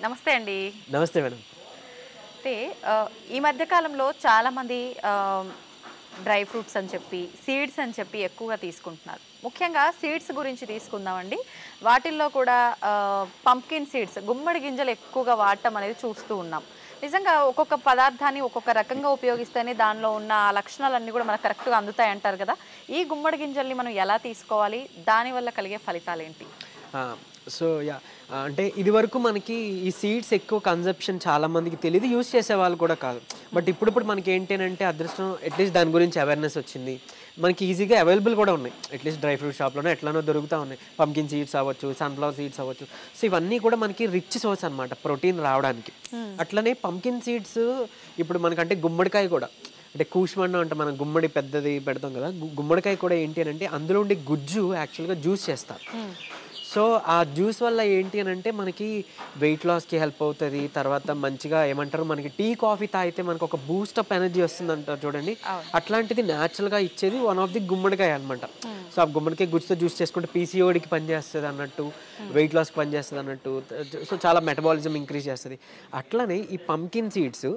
నమస్తే అండి. నమస్తే మేడం. అయితే ఈ మధ్య కాలంలో చాలామంది డ్రై ఫ్రూట్స్ అని చెప్పి, సీడ్స్ అని చెప్పి ఎక్కువగా తీసుకుంటున్నారు. ముఖ్యంగా సీడ్స్ గురించి తీసుకుందామండి. వాటిల్లో కూడా పంప్కిన్ సీడ్స్, గుమ్మడి గింజలు ఎక్కువగా వాడటం అనేది చూస్తూ ఉన్నాం. నిజంగా ఒక్కొక్క పదార్థాన్ని ఒక్కొక్క రకంగా ఉపయోగిస్తేనే దానిలో ఉన్న ఆ లక్షణాలన్నీ కూడా మనకు కరెక్ట్‌గా అందుతాయి అంటారు కదా! ఈ గుమ్మడి గింజల్ని మనం ఎలా తీసుకోవాలి? దానివల్ల కలిగే ఫలితాలేంటి? సో అంటే ఇదివరకు మనకి ఈ సీడ్స్ ఎక్కువ కన్జంప్షన్ చాలామందికి తెలియదు, యూజ్ చేసేవాళ్ళు కూడా కాదు. బట్ ఇప్పుడు మనకి ఏంటంటే అదృష్టం, అట్లీస్ట్ దాని గురించి అవేర్నెస్ వచ్చింది. మనకి ఈజీగా అవైలబుల్ కూడా ఉన్నాయి. అట్లీస్ట్ డ్రై ఫ్రూట్ షాప్లోనే ఎట్లానో దొరుకుతూ ఉన్నాయి. పంకిన్ సీడ్స్ అవ్వచ్చు, సన్ఫ్లవర్ సీడ్స్ అవ్వచ్చు. సో ఇవన్నీ కూడా మనకి రిచ్ సోర్స్ అనమాట ప్రోటీన్ రావడానికి. అట్లనే పంకిన్ సీడ్స్ ఇప్పుడు మనకంటే గుమ్మడికాయ కూడా, అంటే కూష్మన్నం అంటే మనం గుమ్మడి పెద్దది పెడతాం కదా, గుమ్మడికాయ కూడా ఏంటి అంటే అందులో ఉండే గుజ్జు యాక్చువల్గా జ్యూస్ చేస్తారు. సో ఆ జ్యూస్ వల్ల ఏంటి అని అంటే మనకి వెయిట్ లాస్కి హెల్ప్ అవుతుంది. తర్వాత మంచిగా ఏమంటారు, మనకి టీ కాఫీ తాగితే మనకు ఒక బూస్టప్ ఎనర్జీ వస్తుంది అంటారు చూడండి, అట్లాంటిది న్యాచురల్గా ఇచ్చేది వన్ ఆఫ్ ది గుమ్మడికాయ అనమాట. సో ఆ గుమ్మడికాయ గుజ్జుతో జ్యూస్ చేసుకుంటే పీసీఓడికి పనిచేస్తుంది అన్నట్టు, వెయిట్ లాస్కి పనిచేస్తుంది అన్నట్టు. సో చాలా మెటబాలిజం ఇంక్రీజ్ చేస్తుంది. అట్లనే ఈ పంకిన్ సీడ్స్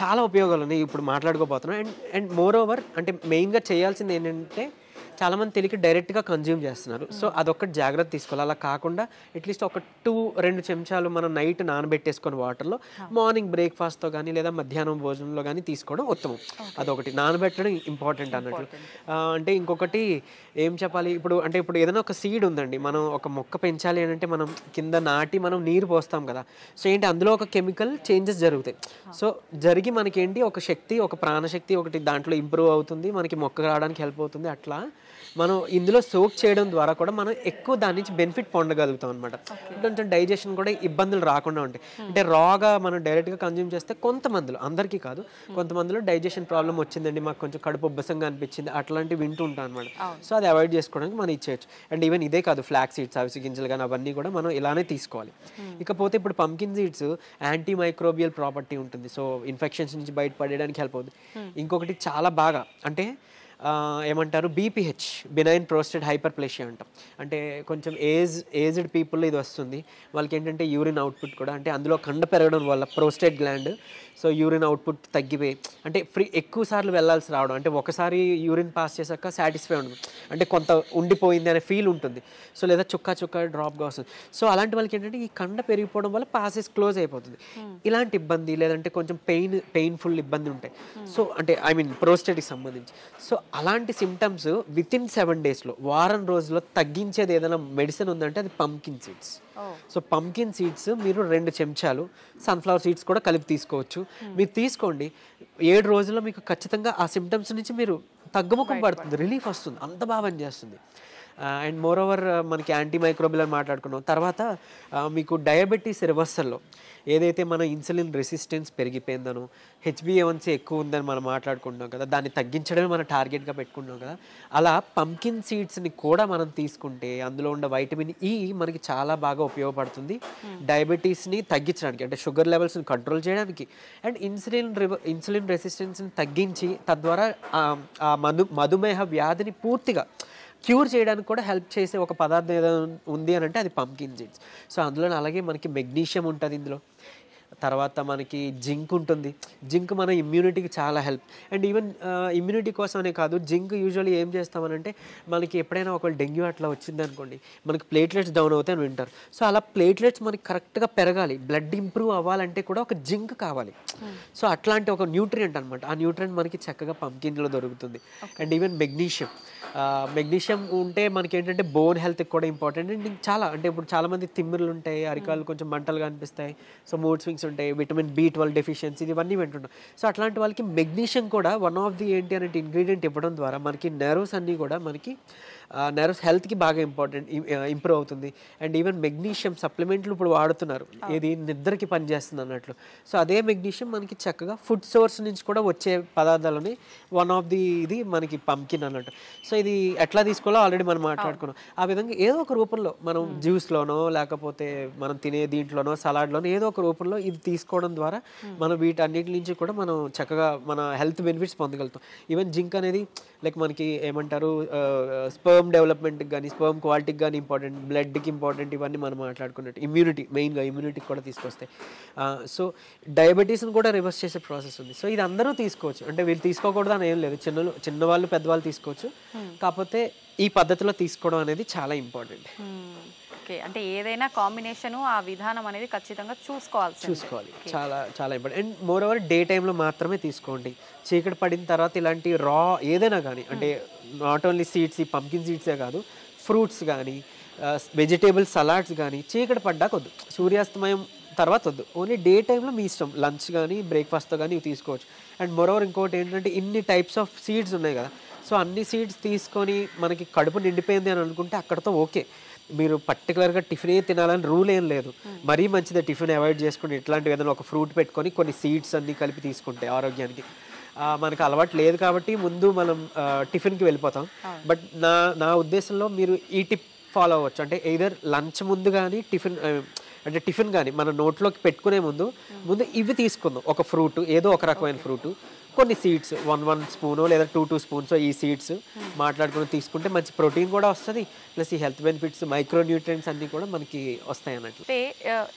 చాలా ఉపయోగాలు ఉన్నాయి, ఇప్పుడు మాట్లాడుకోబోతున్నాం. అండ్ మోర్ ఓవర్ అంటే మెయిన్గా చేయాల్సింది ఏంటంటే చాలామంది తెలియక డైరెక్ట్గా కన్జ్యూమ్ చేస్తున్నారు. సో అదొక్కటి జాగ్రత్త తీసుకోవాలి. అలా కాకుండా అట్లీస్ట్ ఒక 2 చెంచాలు మనం నైట్ నానబెట్టేసుకొని వాటర్లో మార్నింగ్ బ్రేక్ఫాస్ట్తో కానీ లేదా మధ్యాహ్నం భోజనంలో కానీ తీసుకోవడం ఉత్తమం. అదొకటి, నానబెట్టడం ఇంపార్టెంట్ అన్నట్లు. అంటే ఇంకొకటి ఏం చెప్పాలి, ఇప్పుడు ఏదైనా ఒక సీడ్ ఉందండి, మనం ఒక మొక్క పెంచాలి అని అంటే మనం కింద నాటి మనం నీరు పోస్తాం కదా. సో ఏంటి, అందులో ఒక కెమికల్ చేంజెస్ జరుగుతాయి. సో జరిగి మనకేంటి ఒక శక్తి, ఒక ప్రాణశక్తి ఒకటి దాంట్లో ఇంప్రూవ్ అవుతుంది, మనకి మొక్క రావడానికి హెల్ప్ అవుతుంది. అట్లా మనం ఇందులో సోక్ చేయడం ద్వారా కూడా మనం ఎక్కువ దాని నుంచి బెనిఫిట్ పొందగలుగుతాం అనమాట. కొంచెం డైజెషన్ కూడా ఇబ్బందులు రాకుండా ఉంటాయి. అంటే రాగా మనం డైరెక్ట్గా కన్జ్యూమ్ చేస్తే కొంతమందిలో, అందరికీ కాదు, కొంతమందిలో డైజెషన్ ప్రాబ్లం వచ్చిందండి, మాకు కొంచెం కడుపు ఉబ్బసంగా అనిపించింది, అట్లాంటివి వింటూ ఉంటాం అనమాట. సో అది అవాయిడ్ చేసుకోవడానికి మనం ఇచ్చేయచ్చు. అండ్ ఈవెన్ ఇదే కాదు, ఫ్లాక్ సీడ్స్, అవిసె గింజలు కానీ అవన్నీ కూడా మనం ఇలానే తీసుకోవాలి. ఇకపోతే ఇప్పుడు pumpkin seeds anti microbial property ఉంటుంది. సో ఇన్ఫెక్షన్స్ నుంచి బయటపడడానికి హెల్ప్ అవుతుంది. ఇంకొకటి చాలా బాగా అంటే ఏమంటారు, బీపీహెచ్, బినైన్ ప్రోస్టేట్ హైపర్ప్లేషియా అంటాం. అంటే కొంచెం ఏజ్డ్ పీపుల్ ఇది వస్తుంది. వాళ్ళకి ఏంటంటే యూరిన్ అవుట్పుట్ కూడా, అంటే అందులో కండ పెరగడం వల్ల prostate gland, so urine output తగ్గిపోయి అంటే ఎక్కువ సార్లు వెళ్ళాల్సి రావడం, అంటే ఒకసారి యూరిన్ పాస్ చేశాక సాటిస్ఫై ఉండదు, అంటే కొంత ఉండిపోయింది అనే ఫీల్ ఉంటుంది. సో లేదా చుక్క డ్రాప్గా వస్తుంది. సో అలాంటి వాళ్ళకి ఏంటంటే ఈ కండ పెరిగిపోవడం వల్ల పాసెస్ క్లోజ్ అయిపోతుంది. ఇలాంటి ఇబ్బంది లేదంటే కొంచెం పెయిన్ఫుల్ ఇబ్బంది ఉంటాయి. సో అంటే ప్రోస్టేట్కి సంబంధించి. సో అలాంటి సిమ్టమ్స్ వితిన్ 7 daysలో, వారం రోజుల్లో తగ్గించేది ఏదైనా మెడిసిన్ ఉందంటే అది pumpkin seeds. So pumpkin seeds మీరు 2 చెంచాలు, సన్ఫ్లవర్ సీడ్స్ కూడా కలిపి తీసుకోవచ్చు. మీరు తీసుకోండి, 7 రోజుల్లో మీకు ఖచ్చితంగా ఆ సిమ్టమ్స్ నుంచి మీరు తగ్గుముఖం పడుతుంది, రిలీఫ్ వస్తుంది, అంత బాగా పనిచేస్తుంది. అండ్ మోర్ ఓవర్ మనకి యాంటీ మైక్రోబియల్ అని మాట్లాడుకున్నాం. తర్వాత మీకు డయాబెటీస్ రివర్సల్లో ఏదైతే మన ఇన్సులిన్ రెసిస్టెన్స్ పెరిగిపోయిందనో, హెచ్బిఏవన్సీ ఎక్కువ ఉందని మనం మాట్లాడుకుంటున్నాం కదా, దాన్ని తగ్గించడమే మన టార్గెట్గా పెట్టుకుంటున్నాం కదా. అలా పంకిన్ సీడ్స్ని కూడా మనం తీసుకుంటే అందులో ఉన్న వైటమిన్ ఈ మనకి చాలా బాగా ఉపయోగపడుతుంది డయాబెటీస్ని తగ్గించడానికి, అంటే షుగర్ లెవెల్స్ని కంట్రోల్ చేయడానికి, అండ్ ఇన్సులిన్ రెసిస్టెన్స్ని తగ్గించి తద్వారా ఆ మధుమేహ వ్యాధిని పూర్తిగా క్యూర్ చేయడానికి కూడా హెల్ప్ చేసే ఒక పదార్థం ఏదైనా ఉంది అని అంటే అది పంకిన్ సీడ్స్. సో అందులో అలాగే మనకి మెగ్నీషియం ఉంటుంది ఇందులో, తర్వాత మనకి జింక్ ఉంటుంది. జింక్ మన ఇమ్యూనిటీకి చాలా హెల్ప్. అండ్ ఈవెన్ ఇమ్యూనిటీ కోసమనే కాదు, జింక్ యూజువల్లీ ఏం చేస్తామనంటే మనకి ఎప్పుడైనా ఒక డెంగ్యూ అట్లా వచ్చింది అనుకోండి, మనకి ప్లేట్లెట్స్ డౌన్ అవుతాయని వింటారు. సో అలా ప్లేట్లెట్స్ మనకి కరెక్ట్గా పెరగాలి, బ్లడ్ ఇంప్రూవ్ అవ్వాలంటే కూడా ఒక జింక్ కావాలి. సో అట్లాంటి ఒక న్యూట్రియంట్ అనమాట, ఆ న్యూట్రియంట్ మనకి చక్కగా పంకిన్లో దొరుకుతుంది. అండ్ ఈవెన్ మెగ్నీషియం ఉంటే మనకి ఏంటంటే బోన్ హెల్త్కి కూడా ఇంపార్టెంట్. అండ్ చాలా అంటే ఇప్పుడు చాలామంది తిమ్మిర్లు ఉంటాయి, అరికాలు కొంచెం మంటలుగా అనిపిస్తాయి, సో మూడ్ స్వింగ్స్ ఉంటాయి, విటమిన్ B12 డెఫిషియన్సీ, ఇవన్నీ వింటుంటాం. సో అట్లాంటి వాళ్ళకి మెగ్నీషియం కూడా వన్ ఆఫ్ ది ఏంటి అంటే ఇంగ్రీడియంట్ ఇవ్వడం ద్వారా మనకి నెర్వ్స్ అన్నీ కూడా మనకి నెర్వ్స్ హెల్త్కి బాగా ఇంప్రూవ్ అవుతుంది. అండ్ ఈవెన్ మెగ్నీషియం సప్లిమెంట్లు ఇప్పుడు వాడుతున్నారు, ఇది నిద్రకి పనిచేస్తుంది అన్నట్లు. సో అదే మెగ్నీషియం మనకి చక్కగా ఫుడ్ సోర్స్ నుంచి కూడా వచ్చే పదార్థాలని వన్ ఆఫ్ ది ఇది మనకి పంకిన్ అన్నట్టు. సో ఇది ఎట్లా తీసుకోవాలో ఆల్రెడీ మనం మాట్లాడుకున్నాం. ఆ విధంగా ఏదో ఒక రూపంలో మనం జ్యూస్లోనో లేకపోతే మనం తినే దీంట్లోనో సలాడ్లోనో ఏదో ఒక రూపంలో ఇది తీసుకోవడం ద్వారా మనం వీటన్నిటి నుంచి కూడా మనం చక్కగా మన హెల్త్ బెనిఫిట్స్ పొందగలుగుతాం. ఈవెన్ జింక్ అనేది లైక్ మనకి ఏమంటారు, స్పర్మ్ స్పర్మ్ డెవలప్మెంట్కి కానీ స్పర్మ్ క్వాలిటీకి కానీ ఇంపార్టెంట్, బ్లడ్కి ఇంపార్టెంట్, ఇవన్నీ మనం మాట్లాడుకున్నట్టు ఇమ్యూనిటీ, మెయిన్గా ఇమ్యూనిటీకి కూడా తీసుకొస్తాయి. సో డయాబెటీస్ని కూడా రివర్స్ చేసే ప్రాసెస్ ఉంది. సో ఇది అందరూ తీసుకోవచ్చు, అంటే వీళ్ళు తీసుకోకూడదు అని ఏం లేదు, చిన్నవాళ్ళు పెద్దవాళ్ళు తీసుకోవచ్చు. కాకపోతే ఈ పద్ధతిలో తీసుకోవడం అనేది చాలా ఇంపార్టెంట్. ఓకే, అంటే ఏదైనా కాంబినేషను ఆ విధానం అనేది ఖచ్చితంగా చూసుకోవాలి, చాలా చాలా important. And more over day టైంలో మాత్రమే తీసుకోండి. చీకటి పడిన తర్వాత ఇలాంటి రా ఏదైనా కానీ, అంటే నాట్ ఓన్లీ సీడ్స్, ఈ పంకిన్ సీడ్సే కాదు, ఫ్రూట్స్ కానీ వెజిటేబుల్ సలాడ్స్ కానీ చీకటి పడ్డాక వద్దు, సూర్యాస్తమయం తర్వాత వద్దు. ఓన్లీ డే టైంలో మీ ఇష్టం, లంచ్ కానీ బ్రేక్ఫాస్ట్తో కానీ ఇవి తీసుకోవచ్చు. అండ్ మోర్ ఓవర్ ఇంకోటి ఏంటంటే ఇన్ని టైప్స్ ఆఫ్ సీడ్స్ ఉన్నాయి కదా, సో అన్ని సీడ్స్ తీసుకొని మనకి కడుపు నిండిపోయింది అని అనుకుంటే అక్కడతో ఓకే. మీరు పర్టికులర్గా టిఫినే తినాలని రూల్ ఏం లేదు. మరీ మంచిదే టిఫిన్ అవాయిడ్ చేసుకుని ఇట్లాంటివి ఏదైనా ఒక ఫ్రూట్ పెట్టుకొని కొన్ని సీడ్స్ అన్నీ కలిపి తీసుకుంటే ఆరోగ్యానికి. మనకు అలవాటు లేదు కాబట్టి ముందు మనం టిఫిన్కి వెళ్ళిపోతాం. బట్ నా ఉద్దేశంలో మీరు ఈ టిప్ ఫాలో అవ్వచ్చు. అంటే ఎయిదర్ లంచ్ ముందు కానీ టిఫిన్ కానీ మన నోట్లోకి పెట్టుకునే ముందు ఇవి తీసుకుందాం. ఒక ఫ్రూట్, ఏదో ఒక రకమైన ఫ్రూటు, కొన్ని సీడ్స్, 1 స్పూను లేదా 2 స్పూన్స్ ఈ సీడ్స్ మాట్లాడుకుని తీసుకుంటే మంచి ప్రోటీన్ కూడా వస్తుంది, ప్లస్ ఈ హెల్త్ బెనిఫిట్స్, మైక్రో న్యూట్రియంట్స్ అన్నీ కూడా మనకి వస్తాయి అన్నట్లు. అంటే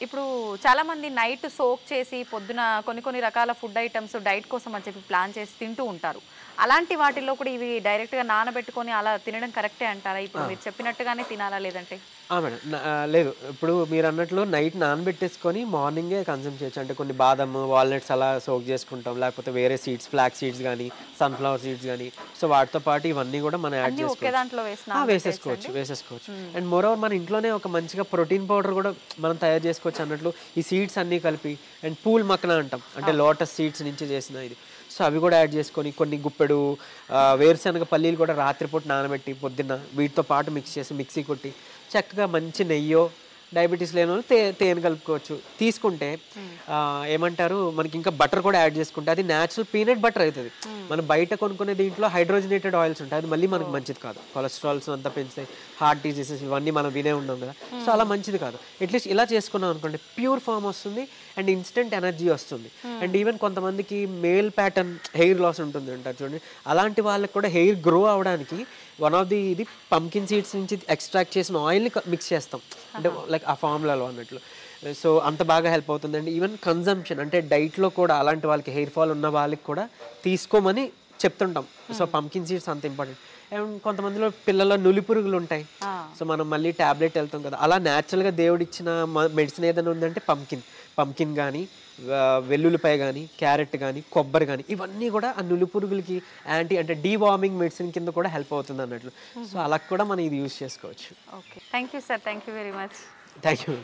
ఇప్పుడు చాలా మంది నైట్ సోక్ చేసి పొద్దున కొన్ని రకాల ఫుడ్ ఐటమ్స్ డైట్ కోసం అని చెప్పి ప్లాన్ చేసి తింటూ ఉంటారు. అలాంటి వాటిల్లో కూడా ఇవి డైరెక్ట్గా నానబెట్టుకొని అలా తినడం కరెక్టే అంటారా? ఇప్పుడు మీరు చెప్పినట్టుగానే తినాలా లేదంటే? మేడం లేదు, ఇప్పుడు మీరు అన్నట్లు నైట్ నానబెట్టేసుకొని మార్నింగే కన్జ్యూమ్ చేయొచ్చు. అంటే కొన్ని బాదం, వాల్నట్స్ అలా సోక్ చేసుకుంటాం, లేకపోతే వేరే సీడ్స్, ఫ్లాక్ సీడ్స్ కానీ సన్ఫ్లవర్ సీడ్స్ కానీ, సో వాటితో పాటు ఇవన్నీ కూడా మనం యాడ్ వేసేసుకోవచ్చు. అండ్ మోర్ ఓవర్ మన ఇంట్లోనే ఒక మంచిగా ప్రోటీన్ పౌడర్ కూడా మనం తయారు చేసుకోవచ్చు అన్నట్లు. ఈ సీడ్స్ అన్నీ కలిపి, అండ్ పూల్ మక్కన అంటాం, అంటే లోటస్ సీడ్స్ నుంచి చేసిన ఇది, సో అవి కూడా యాడ్ చేసుకొని కొన్ని గుప్పెడు వేరుశనగ పల్లీలు కూడా రాత్రిపూట నానబెట్టి పొద్దున్న వీటితో పాటు మిక్స్ చేసి మిక్సీ కొట్టి చక్కగా మంచి నెయ్యో, డయాబెటీస్ లేని వాళ్ళు తేనె కలుపుకోవచ్చు. తీసుకుంటే ఏమంటారు, మనకి ఇంకా బటర్ కూడా యాడ్ చేసుకుంటే అది న్యాచురల్ పీనట్ బటర్ అవుతుంది. మనం బయట కొనుక్కునే దీంట్లో హైడ్రోజనేటెడ్ ఆయిల్స్ ఉంటాయి, అది మళ్ళీ మనకు మంచిది కాదు, కొలెస్ట్రాల్స్ అంతా పెంచుతాయి, హార్ట్ డిసీజెస్ ఇవన్నీ మనం వినే ఉన్నాం కదా, సో అలా మంచిది కాదు. అట్లీస్ట్ ఇలా చేసుకున్నాం అనుకోండి, ప్యూర్ ఫామ్ వస్తుంది అండ్ ఇన్స్టెంట్ ఎనర్జీ వస్తుంది. అండ్ ఈవెన్ కొంతమందికి మేల్ ప్యాటర్న్ హెయిర్ లాస్ ఉంటుంది అంటారు చూడండి, అలాంటి వాళ్ళకి కూడా హెయిర్ గ్రో అవడానికి వన్ ఆఫ్ ఇది పంకిన్ సీడ్స్ నుంచి ఎక్స్ట్రాక్ట్ చేసిన ఆయిల్ని మిక్స్ చేస్తాం, అంటే లైక్ ఆ ఫార్ములాలో అన్నట్లు. సో అంత బాగా హెల్ప్ అవుతుందండి. ఈవెన్ కన్జంప్షన్, అంటే డైట్లో కూడా అలాంటి వాళ్ళకి హెయిర్ ఫాల్ ఉన్న వాళ్ళకి కూడా తీసుకోమని చెప్తుంటాం. సో పంకిన్ సీడ్స్ అంత ఇంపార్టెంట్. అండ్ కొంతమందిలో పిల్లల్లో నులి పురుగులు ఉంటాయి, సో మనం మళ్ళీ ట్యాబ్లెట్ వెళ్తాం కదా, అలా న్యాచురల్గా దేవుడు ఇచ్చిన మెడిసిన్ ఏదైనా ఉందంటే పంకిన్ కానీ, వెల్లుల్లిపాయ కానీ, క్యారెట్ కానీ, కొబ్బరి కానీ, ఇవన్నీ కూడా ఆ నులి పురుగులకి అంటే డీవార్మింగ్ మెడిసిన్ కింద కూడా హెల్ప్ అవుతుంది అన్నట్లు. సో అలా కూడా మనం ఇది యూజ్ చేసుకోవచ్చు. Okay, thank you sir, thank you very much. Thank you.